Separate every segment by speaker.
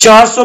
Speaker 1: 400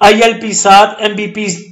Speaker 1: ILP 7, MBP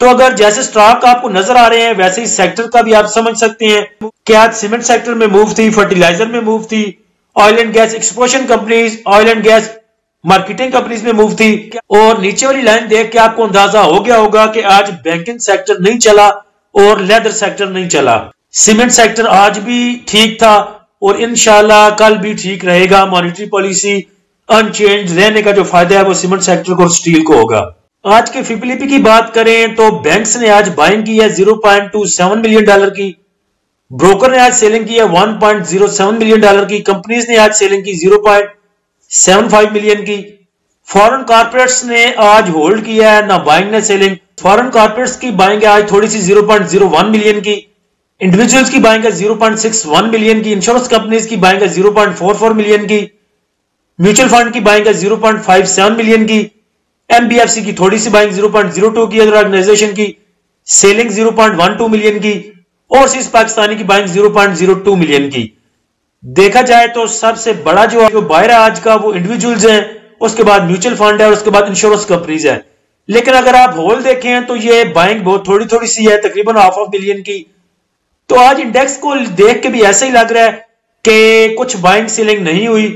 Speaker 1: تو اگر جیسے سٹاک آپ کو نظر آ رہے ہیں ویسے ہی سیکٹر کا بھی آپ سمجھ سکتے ہیں کہ آج سیمنٹ سیکٹر میں موو تھی، فرٹیلائزر میں موو تھی، oil and gas exploration companies, oil and gas marketing companies میں موو تھی، اور نیچے والی لائن دیکھ کے آپ کو اندازہ ہو گیا ہوگا کہ آج بینکنگ سیکٹر نہیں چلا اور لیدر سیکٹر نہیں چلا. سیمنٹ سیکٹر آج بھی ٹھیک تھا اور انشاءاللہ کل بھی ٹھیک رہے گا. مانیٹری پالیسی ان چینج رہنے کا جو فائدہ ہے وہ سیمنٹ سیکٹر کو اور سٹیل کو ہوگا. آج کے فیبلیپی کی بات کریں تو بینکس نے آج بائنگ کی ہے 0.27 ملین ڈالر کی، بروکر نے آج سیلنگ کی ہے 1.07 ملین ڈالر کی، کمپنیز نے آج سیلنگ کی 0.75 ملین کی. فورن کارپوریٹس نے آج ہولڈ کیا ہے، نہ بائنگ نہ سیلنگ. فورن کارپوریٹس کی بائنگ ہے آج تھوڑی سی 0.01 ملین کی، انڈیویجولز کی بائنگ ہے 0.61 ملین کی، انشورنس کمپنیز کی بائنگ ہے 0.44 ملین کی، میوچل فنڈ کی بائنگ ہے 0.57 ملین کی، ایم بی ایف سی کی تھوڑی سی بائنگ 0.02 کی، ادر آرگنائزیشن کی سیلنگ 0.12 ملین کی، اور سیز پاکستانی کی بائنگ 0.02 ملین کی. دیکھا جائے تو سب سے بڑا جو بائر ہے آج کا وہ انڈیویجولز ہیں، اس کے بعد میوچل فنڈ ہے، اور اس کے بعد انشورنس کمپنیز ہے. لیکن اگر آپ ہول دیکھیں تو یہ بائنگ بہت تھوڑی سی ہے، تقریباً 0.5 ملین کی. تو آج انڈیکس کو دیکھ کے بھی ایسا ہی لگ رہا ہے کہ کچھ بائنگ سیلنگ نہیں ہوئی.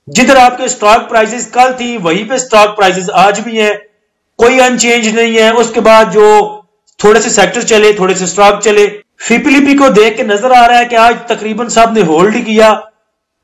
Speaker 1: جدھر آپ کے سٹاک پرائزز کل تھی وہی پہ سٹاک پرائزز آج بھی ہیں، کوئی ان چینج نہیں ہے. اس کے بعد جو تھوڑے سے سیکٹر چلے، تھوڑے سے سٹاک چلے. فیبلیپی کو دیکھ کے نظر آ رہا ہے کہ آج تقریباً سب نے ہولڈ ہی کیا.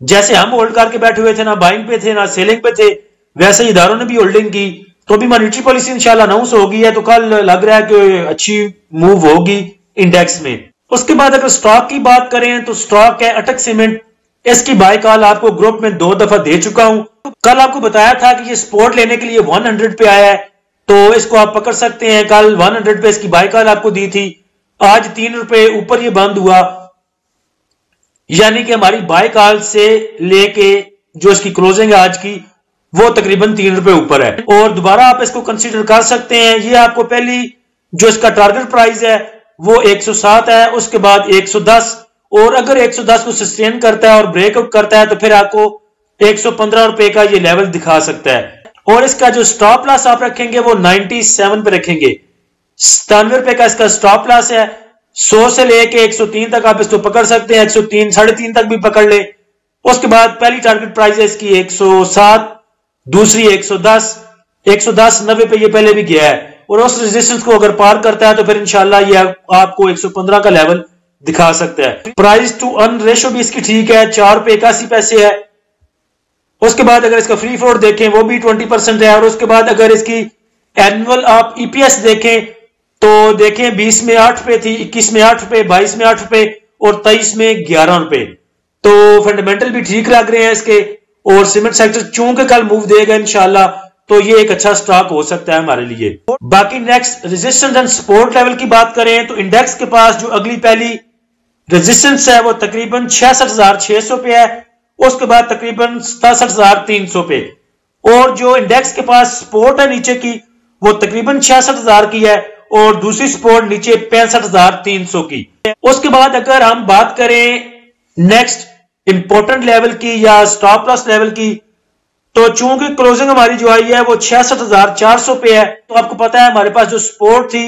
Speaker 1: جیسے ہم ہولڈ کر کے بیٹھے ہوئے تھے، نہ بائنگ پہ تھے نہ سیلنگ پہ تھے، ویسے ہی اداروں نے بھی ہولڈنگ کی. تو ابھی مانیٹری پالیسی انشاءاللہ اناؤنس ہوگی ہے تو کل لگ رہا ہے کہ اچھی موو ہوگی انڈیکس میں. اس کے بعد اگر سٹاک کی بات کریں تو سٹاک ہے اٹک سیمنٹ. اس کی بائی کال آپ کو گروپ میں 2 دفعہ دے چکا ہوں. کل آپ کو بتایا تھا کہ یہ سپورٹ لینے کے لیے 100 پہ آیا ہے تو اس کو آپ پکڑ سکتے ہیں. کل 100 پہ اس کی بائی کال آپ کو دی تھی، آج 3 روپے اوپر یہ بند ہوا، یعنی کہ ہماری بائی کال سے لے کے جو اس کی کلوزنگ ہے آج کی وہ تقریباً 3 روپے اوپر ہے. اور دوبارہ آپ اس کو کنسیڈر کر سکتے ہیں. یہ آپ کو پہلی جو اس کا ٹارگٹ پرائز ہے وہ 107 ہے، اس کے بعد 110، اور اگر 110 کو سسٹین کرتا ہے اور بریک آؤٹ کرتا ہے تو پھر آپ کو 115 روپے کا یہ لیول دکھا سکتا ہے. اور اس کا جو سٹاپ لاس آپ رکھیں گے وہ 97 پہ رکھیں گے. 97 روپے کا اس کا سٹاپ لاس ہے. 100 سے لے کے 103 تک آپ اس کو پکڑ سکتے ہیں، 103 3.5 تک بھی پکڑ لیں. اس کے بعد پہلی ٹارگٹ پرائز ہے اس کی 107، دوسری 110. 110 90 پہ یہ پہلے بھی گیا ہے، اور اس ریزسٹنس کو اگر پار کرتا ہے تو پھر انشاءاللہ یہ آپ کو 115 کا لیول دکھا سکتا ہے. پرائز ٹو ارن ریشو بھی اس کی ٹھیک ہے، 4 روپے 81 پیسے ہے. اس کے بعد اگر اس کا فری فلوٹ دیکھیں وہ بھی 20% ہے. اور اس کے بعد اگر اس کی اینول آپ ای پی ایس دیکھیں تو دیکھیں 20 میں 8 روپے تھی، 21 میں 8 روپے، 22 میں 8 روپے اور 23 میں 11 روپے. تو فنڈامنٹل بھی ٹھیک لگ رہے ہیں اس کے. اور سیمنٹ سیکٹر چونکہ کل موو دے گا انشاءاللہ تو یہ ایک اچھا سٹاک ہو سکتا ہے ہمارے لیے. باقی next resistance and support level کی بات کریں تو انڈیکس کے پاس جو اگلی پہلی ریزسٹنس ہے وہ تقریباً 66,600 پہ ہے، اس کے بعد تقریباً 67,300 پہ. اور جو انڈیکس کے پاس سپورٹ ہے نیچے کی وہ تقریباً 66,000 کی ہے، اور دوسری سپورٹ نیچے 65,300 کی. اس کے بعد اگر ہم بات کریں نیکسٹ امپورٹنٹ لیول کی یا سٹاپ لاس لیول کی تو چونکہ کلوزنگ ہماری جو آئی ہے وہ 66,400 پہ ہے، تو آپ کو پتا ہے ہمارے پاس جو سپورٹ تھی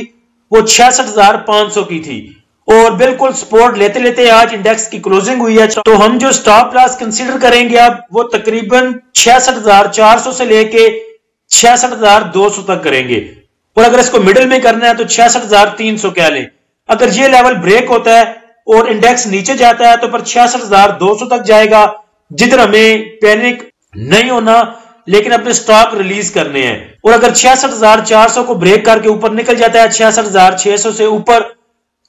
Speaker 1: وہ 66,500 کی تھی، اور بالکل سپورٹ لیتے لیتے آج انڈیکس کی کلوزنگ ہوئی ہے. تو ہم جو سٹاپ لاس کنسیڈر کریں گے اب وہ تقریباً 66,400 سے لے کے 66,200 تک کریں گے. اور اگر اس کو مڈل میں کرنا ہے تو 66,300 کہہ لیں. اگر یہ لیول بریک ہوتا ہے اور انڈیکس نیچے جاتا ہے تو پھر 66,200 تک جائے گا، جدھر ہمیں پینک نہیں ہونا لیکن اپنے سٹاک ریلیز کرنے ہیں. اور اگر 66,400 کو بریک کر کے اوپر نکل جاتا ہے 66,600 سے اوپر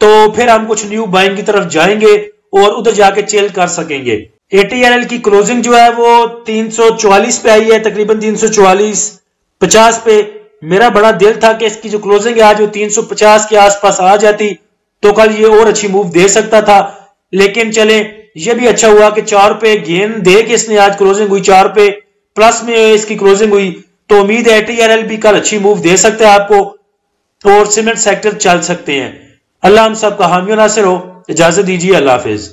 Speaker 1: تو پھر ہم کچھ نیو بائنگ کی طرف جائیں گے اور ادھر جا کے چیل کر سکیں گے. ATRL کی کلوزنگ جو ہے وہ 344 پہ آئی ہے، تقریباً 344.50 پہ. میرا بڑا دل تھا کہ اس کی جو کلوزنگ ہے آج وہ 350 کے آس پاس آ جاتی تو کل یہ اور اچھی موو دے سکتا تھا. لیکن چلیں یہ بھی اچھا ہوا کہ 4 پہ گین دے کے اس نے آج کلوزنگ ہوئی، 4 پہ پلس میں اس کی کلوزنگ ہوئی. تو امید ہے ATRL بھی کل اچھی موو دے سکتا ہے آپ کو اور سیمنٹ سیکٹر چل سکتے ہیں. اللہ ہم سب کا حامی و ناصر ہو. اجازت دیجیے، اللہ حافظ.